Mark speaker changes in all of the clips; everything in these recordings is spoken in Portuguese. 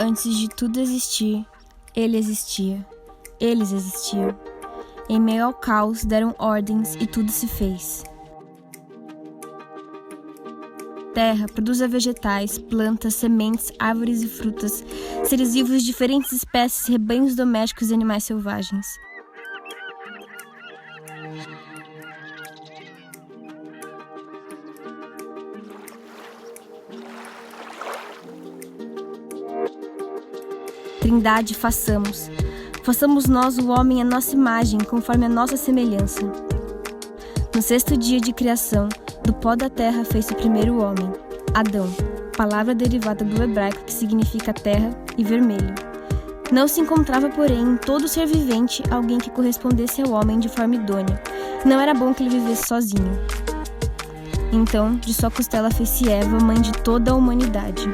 Speaker 1: Antes de tudo existir, ele existia. Eles existiam. Em meio ao caos, deram ordens e tudo se fez. Terra produza vegetais, plantas, sementes, árvores e frutas, seres vivos de diferentes espécies, rebanhos domésticos e animais selvagens. Trindade, façamos nós o homem à nossa imagem, conforme a nossa semelhança. No sexto dia de criação, do pó da terra fez o primeiro homem, Adão, palavra derivada do hebraico que significa terra e vermelho. Não se encontrava, porém, em todo ser vivente alguém que correspondesse ao homem de forma idônea. Não era bom que ele vivesse sozinho. Então, de sua costela fez-se Eva, mãe de toda a humanidade.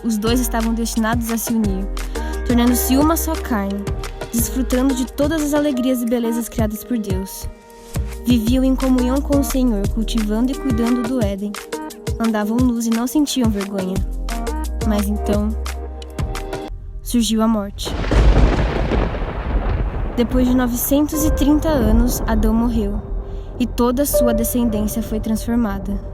Speaker 1: Os dois estavam destinados a se unir, tornando-se uma só carne, desfrutando de todas as alegrias e belezas criadas por Deus. Viviam em comunhão com o Senhor, cultivando e cuidando do Éden. Andavam nus e não sentiam vergonha. Mas então, surgiu a morte. Depois de 930 anos, Adão morreu, e toda a sua descendência foi transformada.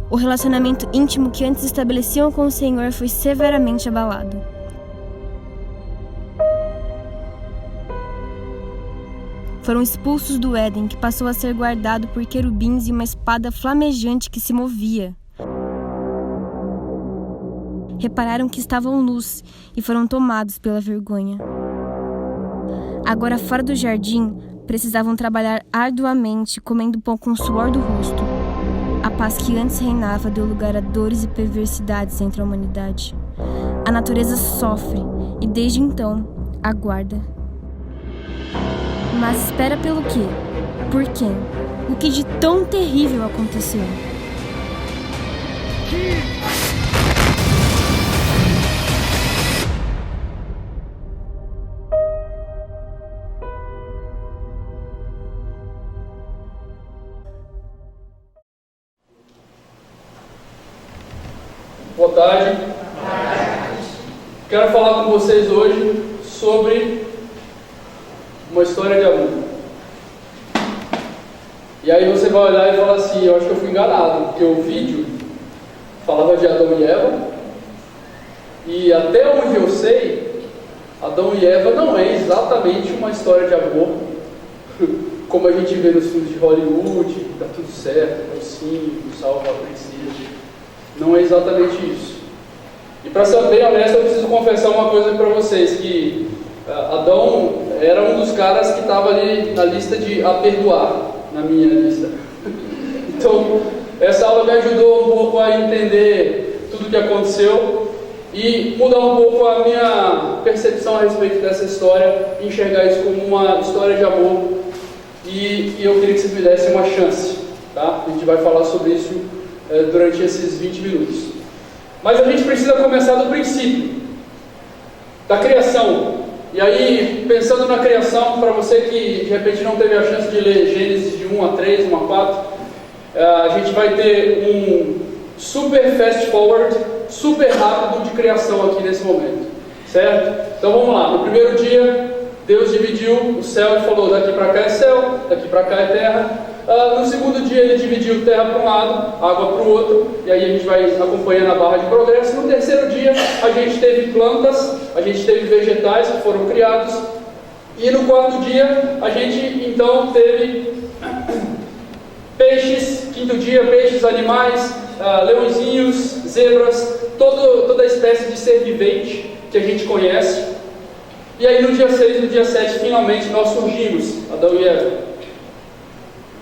Speaker 1: O relacionamento íntimo que antes estabeleciam com o Senhor foi severamente abalado. Foram expulsos do Éden, que passou a ser guardado por querubins e uma espada flamejante que se movia. Repararam que estavam nus e foram tomados pela vergonha. Agora, fora do jardim, precisavam trabalhar arduamente, comendo pão com o suor do rosto. A paz que antes reinava deu lugar a dores e perversidades entre a humanidade. A natureza sofre e, desde então, aguarda. Mas espera pelo quê? Por quem? O que de tão terrível aconteceu?
Speaker 2: Boa tarde. Quero falar com vocês hoje sobre uma história de amor. E aí você vai olhar e falar assim, eu acho que eu fui enganado, porque o vídeo falava de Adão e Eva, e até onde eu sei, Adão e Eva não é exatamente uma história de amor, como a gente vê nos filmes de Hollywood, tá tudo certo, é o sim, o salva a princesa. Não é exatamente isso. E para ser bem honesto, eu preciso confessar uma coisa para vocês, que Adão era um dos caras que estava ali na lista de a perdoar, na minha lista. Então, essa aula me ajudou um pouco a entender tudo o que aconteceu e mudar um pouco a minha percepção a respeito dessa história, enxergar isso como uma história de amor, e eu queria que você me desse uma chance, tá? A gente vai falar sobre isso durante esses 20 minutos. Mas a gente precisa começar do princípio, da criação. E aí, pensando na criação, para você que de repente não teve a chance de ler Gênesis de 1 a 3, 1 a 4, a gente vai ter um super fast forward, super rápido de criação aqui nesse momento, certo? Então vamos lá. No primeiro dia, Deus dividiu o céu e falou, daqui para cá é céu, daqui para cá é terra. No segundo dia ele dividiu terra para um lado, água para o outro, e aí a gente vai acompanhando a barra de progresso. No terceiro dia a gente teve plantas, a gente teve vegetais que foram criados, e no quarto dia a gente então teve peixes, quinto dia peixes, animais, leõezinhos, zebras, toda a espécie de ser vivente que a gente conhece. E aí no dia 6 e no dia 7 finalmente nós surgimos, Adão e Eva.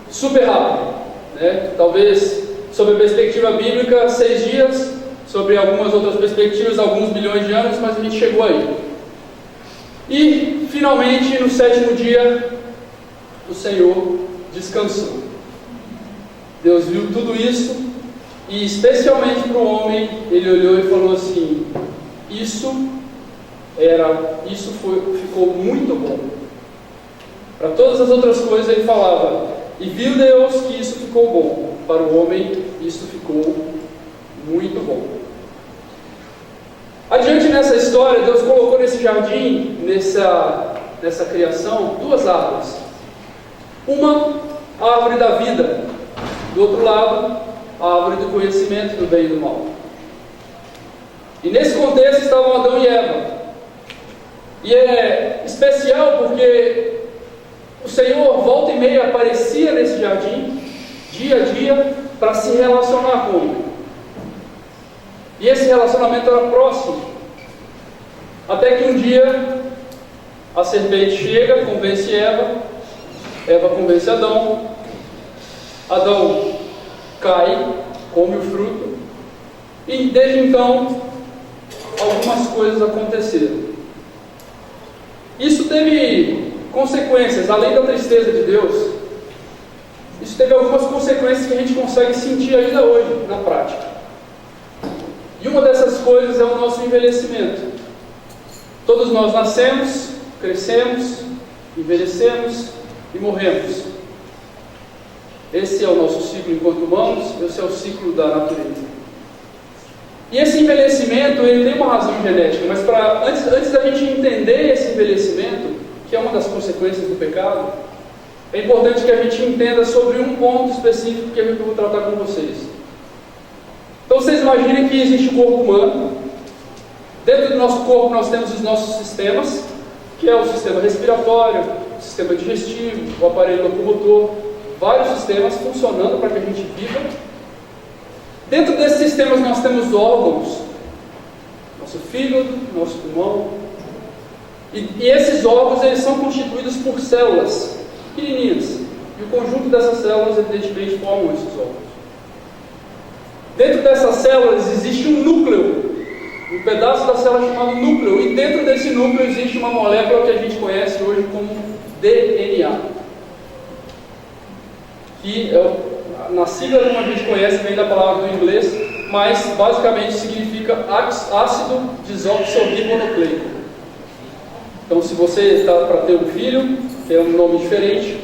Speaker 2: Super rápido, né? Talvez, sob a perspectiva bíblica, 6 dias, sobre algumas outras perspectivas, alguns bilhões de anos, mas a gente chegou aí. E, finalmente, no sétimo dia, o Senhor descansou. Deus viu tudo isso, e especialmente para o homem, ele olhou e falou assim, ficou muito bom. Para todas as outras coisas ele falava, E viu Deus que isso ficou bom. Para o homem, isso ficou muito bom. Adiante nessa história, Deus colocou nesse jardim, nessa criação, duas árvores. Uma, a árvore da vida. Do outro lado, a árvore do conhecimento do bem e do mal. E nesse contexto estavam Adão e Eva. E é especial porque o Senhor, volta e meia, aparecia nesse jardim, dia a dia, para se relacionar com o homem. E esse relacionamento era próximo. Até que um dia, a serpente chega, convence Eva, Eva convence Adão, Adão cai, come o fruto, e desde então, algumas coisas aconteceram. Isso teve consequências, além da tristeza de Deus, isso teve algumas consequências que a gente consegue sentir ainda hoje, na prática. E uma dessas coisas é o nosso envelhecimento. Todos nós nascemos, crescemos, envelhecemos e morremos. Esse é o nosso ciclo enquanto humanos, esse é o ciclo da natureza. E esse envelhecimento, ele tem uma razão genética, mas antes da gente entender esse envelhecimento, que é uma das consequências do pecado, é importante que a gente entenda sobre um ponto específico que eu vou tratar com vocês. Então vocês imaginem que existe o corpo humano. Dentro do nosso corpo nós temos os nossos sistemas, que é o sistema respiratório, o sistema digestivo, o aparelho locomotor, vários sistemas funcionando para que a gente viva. Dentro desses sistemas nós temos órgãos, nosso fígado, nosso pulmão, e esses órgãos eles são constituídos por células pequenininhas, e o conjunto dessas células evidentemente formam esses órgãos. Dentro dessas células existe um núcleo, um pedaço da célula chamado núcleo, e dentro desse núcleo existe uma molécula que a gente conhece hoje como DNA, que na sigla como a gente conhece, vem da palavra do inglês, mas basicamente significa ácido desoxirribonucleico. Então, se você está para ter um filho, que é um nome diferente,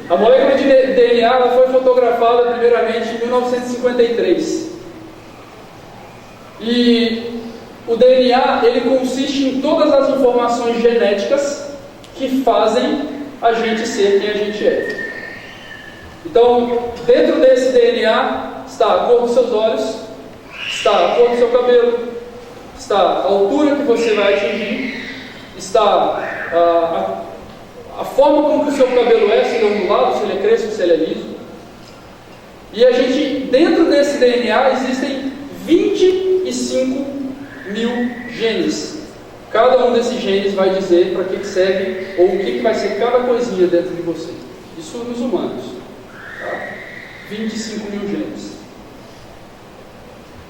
Speaker 2: a molécula de DNA foi fotografada primeiramente em 1953. E o DNA ele consiste em todas as informações genéticas que fazem a gente ser quem a gente é. Então, dentro desse DNA está a cor dos seus olhos, está a cor do seu cabelo, está a altura que você vai atingir, está a forma como que o seu cabelo é, se ele é ondulado, se ele é crespo, se ele é liso. E a gente, dentro desse DNA, existem 25 mil genes. Cada um desses genes vai dizer para que serve, ou o que vai ser cada coisinha dentro de você. Isso nos humanos. Tá? 25 mil genes.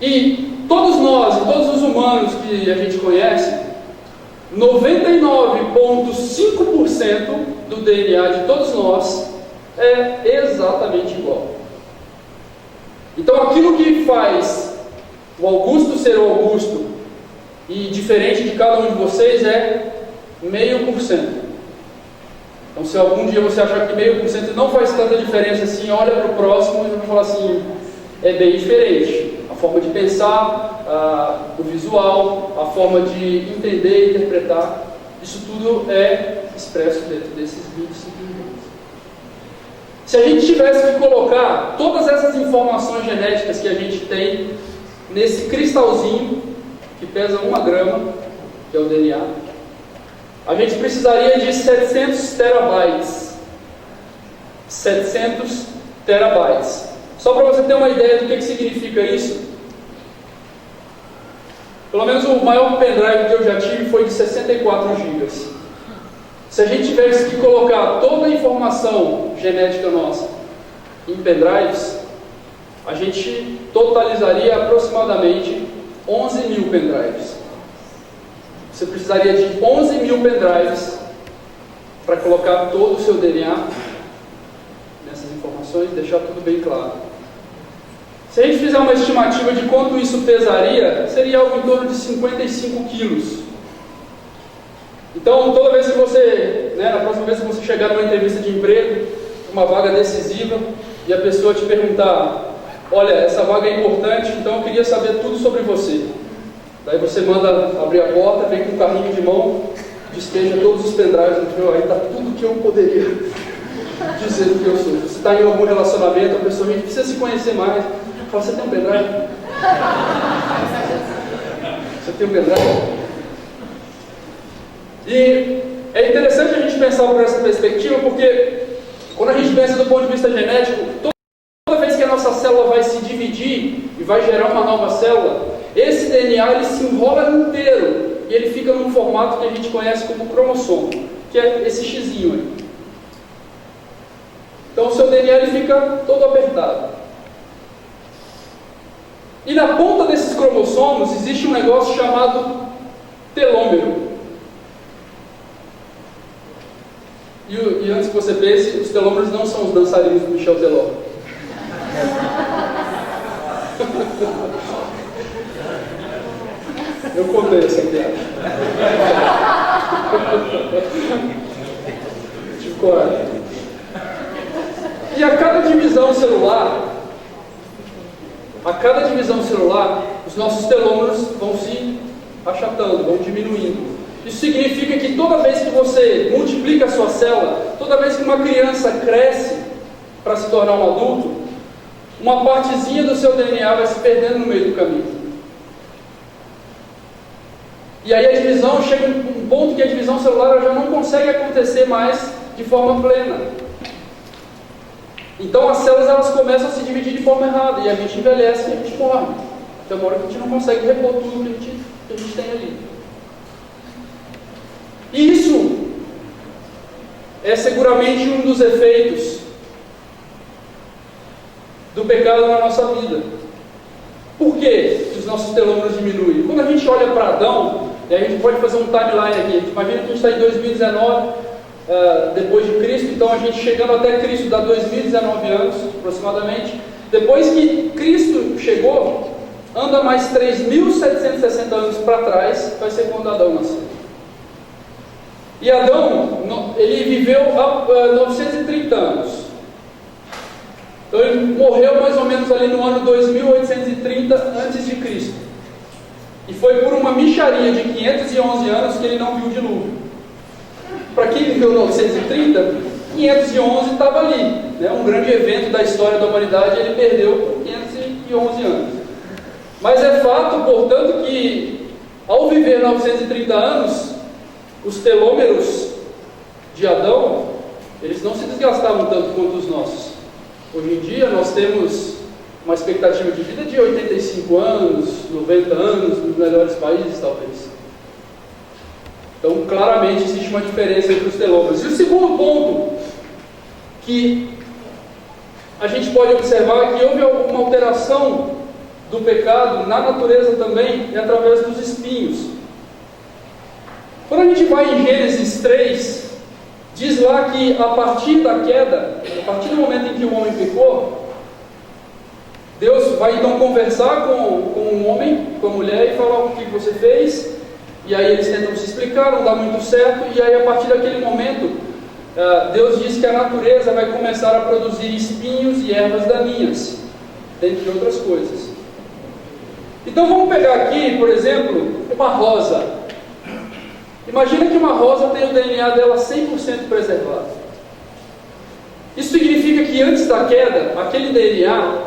Speaker 2: E todos nós, todos os humanos que a gente conhece, 99,5% do DNA de todos nós é exatamente igual. Então aquilo que faz o Augusto ser o Augusto e diferente de cada um de vocês é 0,5%. Então se algum dia você achar que 0,5% não faz tanta diferença assim, olha para o próximo e vai falar assim, é bem diferente. A forma de pensar, o visual, a forma de entender e interpretar, isso tudo é expresso dentro desses 25 milhões. Se a gente tivesse que colocar todas essas informações genéticas que a gente tem nesse cristalzinho, que pesa 1 grama, que é o DNA, a gente precisaria de 700 terabytes. 700 terabytes. Só para você ter uma ideia do que significa isso, pelo menos o maior pendrive que eu já tive foi de 64 GB. Se a gente tivesse que colocar toda a informação genética nossa em pendrives, a gente totalizaria aproximadamente 11 mil pendrives. Você precisaria de 11 mil pendrives para colocar todo o seu DNA nessas informações e deixar tudo bem claro. Se a gente fizer uma estimativa de quanto isso pesaria, seria algo em torno de 55 quilos. Então, toda vez que você, na próxima vez que você chegar numa entrevista de emprego, uma vaga decisiva, e a pessoa te perguntar, olha, essa vaga é importante, então eu queria saber tudo sobre você. Daí você manda abrir a porta, vem com um carrinho de mão, despeja todos os pendrives no fio, aí está tudo que eu poderia dizer do que eu sou. Você está em algum relacionamento, a pessoa precisa se conhecer mais. Fala, você tem um pendrive? Você tem um pendrive? E é interessante a gente pensar por essa perspectiva, porque quando a gente pensa do ponto de vista genético, toda vez que a nossa célula vai se dividir e vai gerar uma nova célula, esse DNA ele se enrola inteiro e ele fica num formato que a gente conhece como cromossomo, que é esse xizinho aí. Então o seu DNA ele fica todo apertado. E na ponta desses cromossomos existe um negócio chamado telômero. E antes que você pense, os telômeros não são os dançarinos do Michel Teló. Eu contei essa piada. Tive coragem. E a cada divisão celular, os nossos telômeros vão se achatando, vão diminuindo. Isso significa que toda vez que você multiplica a sua célula, toda vez que uma criança cresce para se tornar um adulto, uma partezinha do seu DNA vai se perdendo no meio do caminho. E aí a divisão chega a um ponto que a divisão celular já não consegue acontecer mais de forma plena. Então as células elas começam a se dividir de forma errada, e a gente envelhece e a gente morre. Até uma hora que a gente não consegue repor tudo que a gente tem ali. E isso é seguramente um dos efeitos do pecado na nossa vida. Por que os nossos telômeros diminuem? Quando a gente olha para Adão, e a gente pode fazer um timeline aqui, imagina que a gente está em 2019, depois de Cristo, então a gente chegando até Cristo dá 2019 anos, aproximadamente. Depois que Cristo chegou, anda mais 3.760 anos para trás, vai ser quando Adão nasceu. E Adão, ele viveu 930 anos. Então ele morreu mais ou menos ali no ano 2830 a.C. E foi por uma mixaria de 511 anos que ele não viu o dilúvio. Para quem viveu 930, 511 estava ali, né? Um grande evento da história da humanidade, ele perdeu por 511 anos. Mas é fato, portanto, que ao viver 930 anos, os telômeros de Adão, eles não se desgastavam tanto quanto os nossos. Hoje em dia nós temos uma expectativa de vida de 85 anos, 90 anos, nos melhores países talvez. Então claramente existe uma diferença entre os telômeros. E o segundo ponto que a gente pode observar é que houve uma alteração do pecado na natureza também, é através dos espinhos. Quando a gente vai em Gênesis 3, diz lá que a partir da queda, a partir do momento em que o homem pecou, Deus vai então conversar com o homem, com a mulher e falar o que você fez, e aí eles tentam se explicar, não dá muito certo, e aí a partir daquele momento, Deus diz que a natureza vai começar a produzir espinhos e ervas daninhas, dentre outras coisas. Então vamos pegar aqui, por exemplo, uma rosa. Imagina que uma rosa tem o DNA dela 100% preservado. Isso significa que antes da queda, aquele DNA,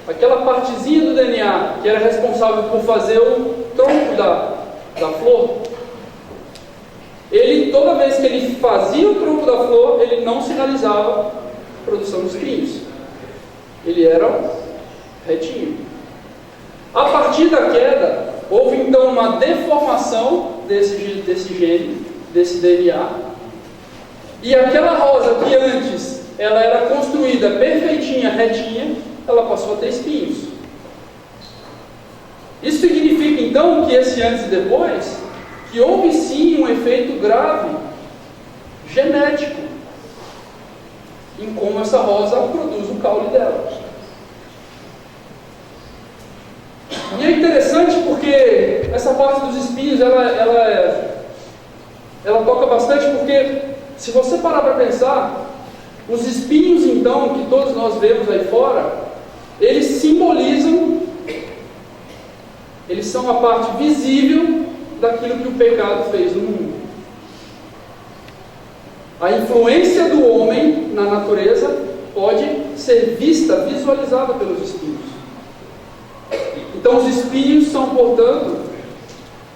Speaker 2: aquela partezinha do DNA que era responsável por fazer o tronco da flor, ele, toda vez que ele fazia o tronco da flor, ele não sinalizava a produção dos espinhos. Ele era retinho. A partir da queda, houve então uma deformação desse gene, desse DNA, e aquela rosa que antes ela era construída perfeitinha, retinha, ela passou a ter espinhos. Isso significa então que esse antes e depois, que houve sim um efeito grave, genético, em como essa rosa produz o caule dela. E é interessante porque essa parte dos espinhos, ela ela toca bastante porque, se você parar para pensar, os espinhos, então, que todos nós vemos aí fora, eles simbolizam, eles são a parte visível daquilo que o pecado fez no mundo. A influência do homem na natureza pode ser vista, visualizada pelos espinhos. Então os espinhos são, portanto,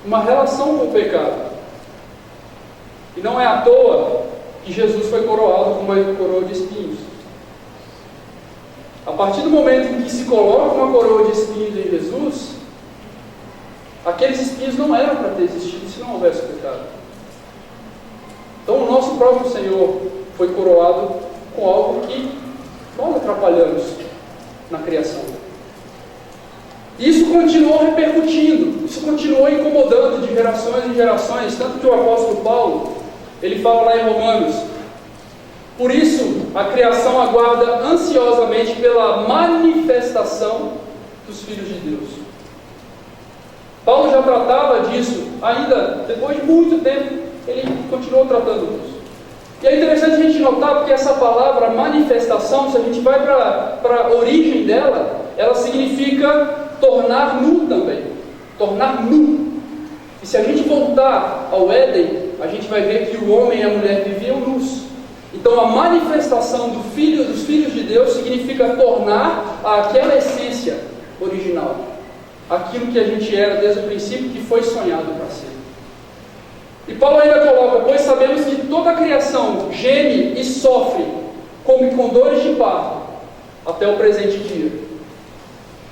Speaker 2: uma relação com o pecado. E não é à toa que Jesus foi coroado com uma coroa de espinhos. A partir do momento em que se coloca uma coroa de espinhos em Jesus, aqueles espinhos não eram para ter existido se não houvesse pecado. Então o nosso próprio Senhor foi coroado com algo que nós atrapalhamos na criação. E isso continuou repercutindo, isso continuou incomodando de gerações em gerações, tanto que o apóstolo Paulo, ele fala lá em Romanos: por isso a criação aguarda ansiosamente pela manifestação dos filhos de Deus. Paulo já tratava disso, ainda depois de muito tempo, ele continuou tratando disso. E é interessante a gente notar, porque essa palavra manifestação, se a gente vai para a origem dela, ela significa tornar nu também. Tornar nu. E se a gente voltar ao Éden, a gente vai ver que o homem e a mulher viviam nus. Então a manifestação dos filhos de Deus significa tornar aquela essência original. Aquilo que a gente era desde o princípio, que foi sonhado para ser. E Paulo ainda coloca: pois sabemos que toda a criação geme e sofre, como com dores de parto, até o presente dia.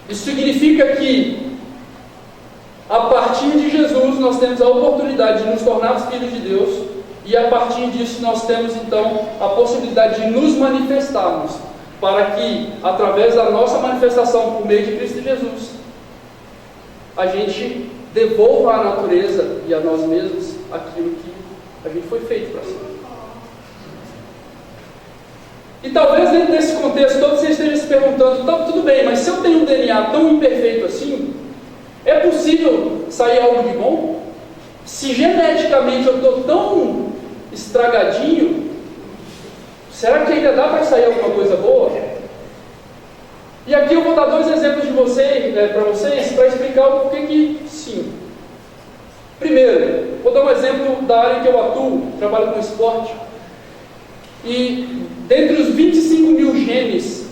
Speaker 2: Isso significa que, a partir de Jesus, nós temos a oportunidade de nos tornarmos filhos de Deus, e a partir disso nós temos então a possibilidade de nos manifestarmos, para que, através da nossa manifestação por meio de Cristo Jesus, a gente devolva à natureza e a nós mesmos aquilo que a gente foi feito para ser. E talvez dentro desse contexto todo você esteja se perguntando: tá, tudo bem, mas se eu tenho um DNA tão imperfeito assim, é possível sair algo de bom? Se geneticamente eu estou tão estragadinho, será que ainda dá para sair alguma coisa boa? E aqui eu vou dar dois exemplos para vocês, para explicar o porquê que sim. Primeiro, vou dar um exemplo da área que eu atuo, trabalho com esporte. E dentre os 25 mil genes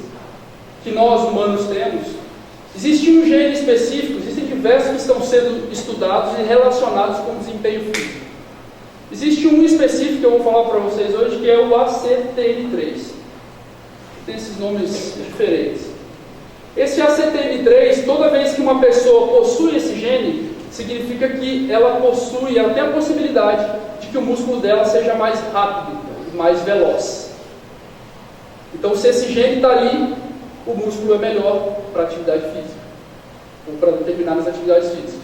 Speaker 2: que nós humanos temos, existe um gene específico, existem diversos que estão sendo estudados e relacionados com o desempenho físico. Existe um específico que eu vou falar para vocês hoje, que é o ACTN3. Tem esses nomes diferentes. Esse ACTN3, toda vez que uma pessoa possui esse gene, significa que ela tem a possibilidade de que o músculo dela seja mais rápido, mais veloz. Então, se esse gene está ali, o músculo é melhor para a atividade física, ou para determinadas atividades físicas.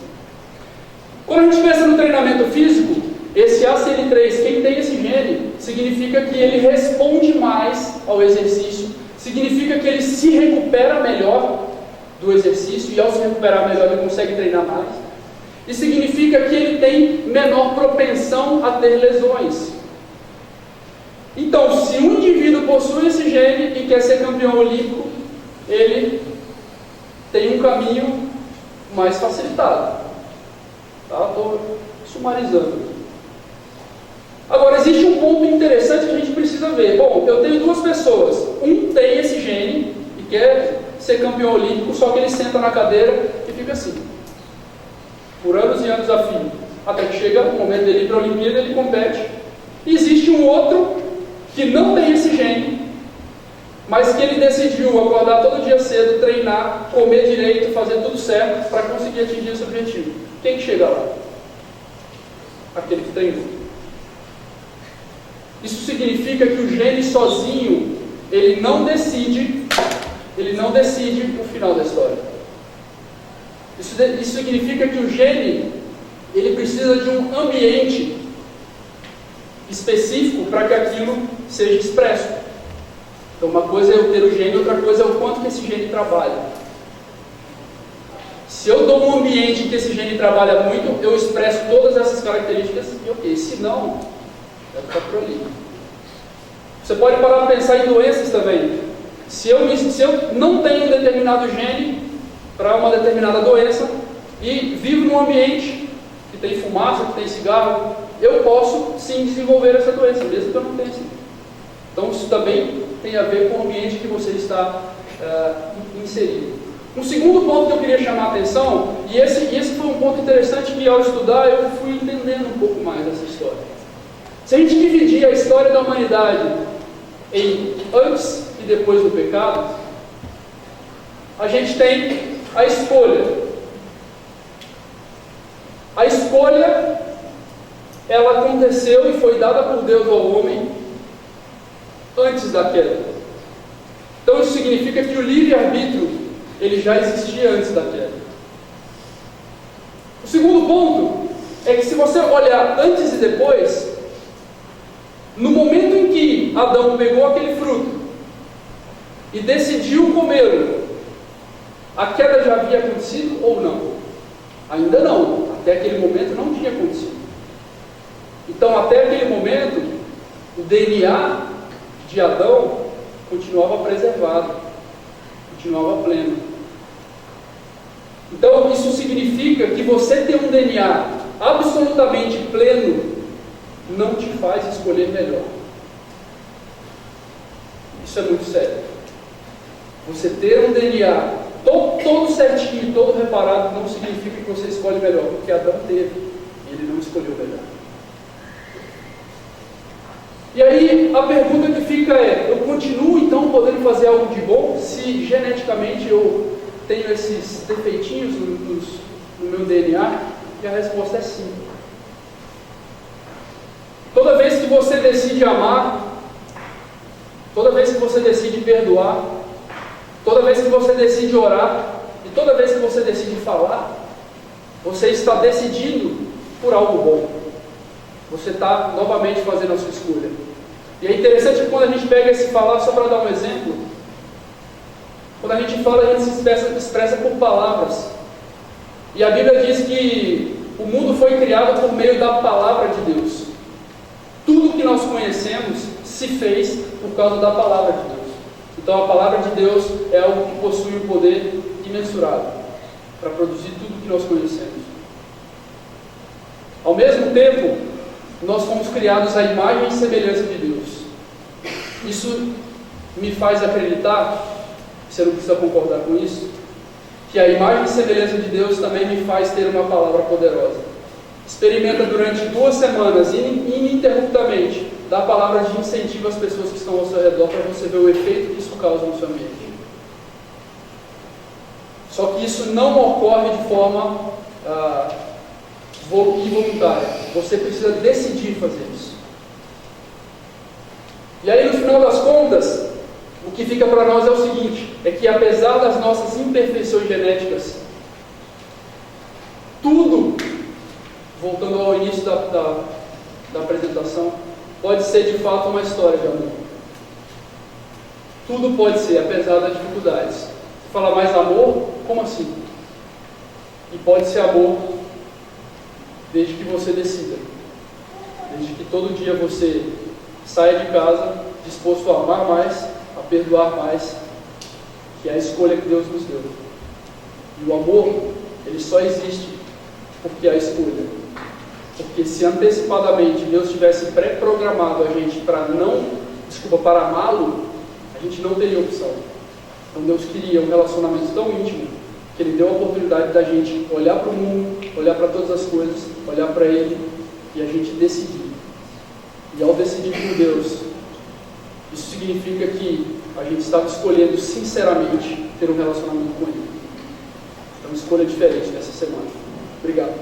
Speaker 2: Quando a gente pensa no treinamento físico, esse ACN3, quem tem esse gene, significa que ele responde mais ao exercício, significa que ele se recupera melhor do exercício, e ao se recuperar melhor ele consegue treinar mais. E significa que ele tem menor propensão a ter lesões. Então, se um indivíduo possui esse gene e quer ser campeão olímpico, ele tem um caminho mais facilitado. Tá? Estou sumarizando. Agora, existe um ponto interessante que a gente precisa ver. Bom, eu tenho duas pessoas. Um tem esse gene e quer ser campeão olímpico, só que ele senta na cadeira e fica assim, por anos e anos a fio, até que chega o momento dele ir para a Olimpíada, ele compete. E existe um outro que não tem esse gene, mas que ele decidiu acordar todo dia cedo, treinar, comer direito, fazer tudo certo para conseguir atingir esse objetivo. Quem que chega lá? Aquele que treinou. Isso significa que o gene sozinho, ele não decide o final da história. Isso significa que o gene, ele precisa de um ambiente específico para que aquilo seja expresso. Então, uma coisa é eu ter o gene, outra coisa é o quanto que esse gene trabalha. Se eu dou um ambiente em que esse gene trabalha muito, eu expresso todas essas características e ok. Se não, vai ficar por ali. Você pode parar para pensar em doenças também. Se eu não tenho um determinado gene para uma determinada doença e vivo num ambiente que tem fumaça, que tem cigarro, eu posso sim desenvolver essa doença, mesmo que eu não tenha esse. Então isso também tem a ver com o ambiente que você está inserido. Um segundo ponto que eu queria chamar a atenção, e esse foi um ponto interessante que ao estudar eu fui entendendo um pouco mais dessa história. Se a gente dividir a história da humanidade em antes e depois do pecado, a gente tem a escolha. A escolha, ela aconteceu e foi dada por Deus ao homem antes da queda. Então isso significa que o livre-arbítrio, ele já existia antes da queda. O segundo ponto é que se você olhar antes e depois, no momento em que Adão pegou aquele fruto e decidiu comê-lo, a queda já havia acontecido ou não? Ainda não. Até aquele momento não tinha acontecido. Então, até aquele momento, o DNA de Adão continuava preservado, continuava pleno. Então, isso significa que você ter um DNA absolutamente pleno não te faz escolher melhor. Isso é muito sério. Você ter um DNA todo certinho, todo reparado, não significa que você escolhe melhor, porque Adão teve, e ele não escolheu melhor. E aí, a pergunta que fica é, eu continuo então podendo fazer algo de bom, se geneticamente eu tenho esses defeitinhos no meu DNA? E a resposta é sim. Toda vez que você decide amar, toda vez que você decide perdoar, toda vez que você decide orar, e toda vez que você decide falar, você está decidindo por algo bom. Você está novamente fazendo a sua escolha. E é interessante que quando a gente pega esse falar, só para dar um exemplo, quando a gente fala, a gente se expressa por palavras. E a Bíblia diz que o mundo foi criado por meio da palavra de Deus. Tudo que nós conhecemos se fez por causa da palavra de Deus. Então a palavra de Deus é algo que possui um poder imensurável para produzir tudo que nós conhecemos. Ao mesmo tempo, nós fomos criados à imagem e semelhança de Deus. Isso me faz acreditar, você não precisa concordar com isso, que a imagem e semelhança de Deus também me faz ter uma palavra poderosa. Experimenta durante 2 semanas, ininterruptamente, dar palavras de incentivo às pessoas que estão ao seu redor para você ver o efeito que isso causa no seu ambiente. Só que isso não ocorre de forma involuntária. Você precisa decidir fazer isso. E aí, no final das contas, o que fica para nós é o seguinte, é que apesar das nossas imperfeições genéticas, tudo, voltando ao início da apresentação, pode ser de fato uma história de amor. Tudo pode ser, apesar das dificuldades. Fala mais amor? Como assim? E pode ser amor desde que você decida. Desde que todo dia você saia de casa disposto a amar mais, a perdoar mais, que é a escolha que Deus nos deu. E o amor, ele só existe porque há escolha. Porque se antecipadamente Deus tivesse pré-programado a gente para amá-lo, a gente não teria opção. Então Deus queria um relacionamento tão íntimo que Ele deu a oportunidade da gente olhar para o mundo, olhar para todas as coisas, olhar para Ele e a gente decidir. E ao decidir por Deus, isso significa que a gente estava escolhendo sinceramente ter um relacionamento com Ele. Então, escolha diferente nessa semana. Obrigado.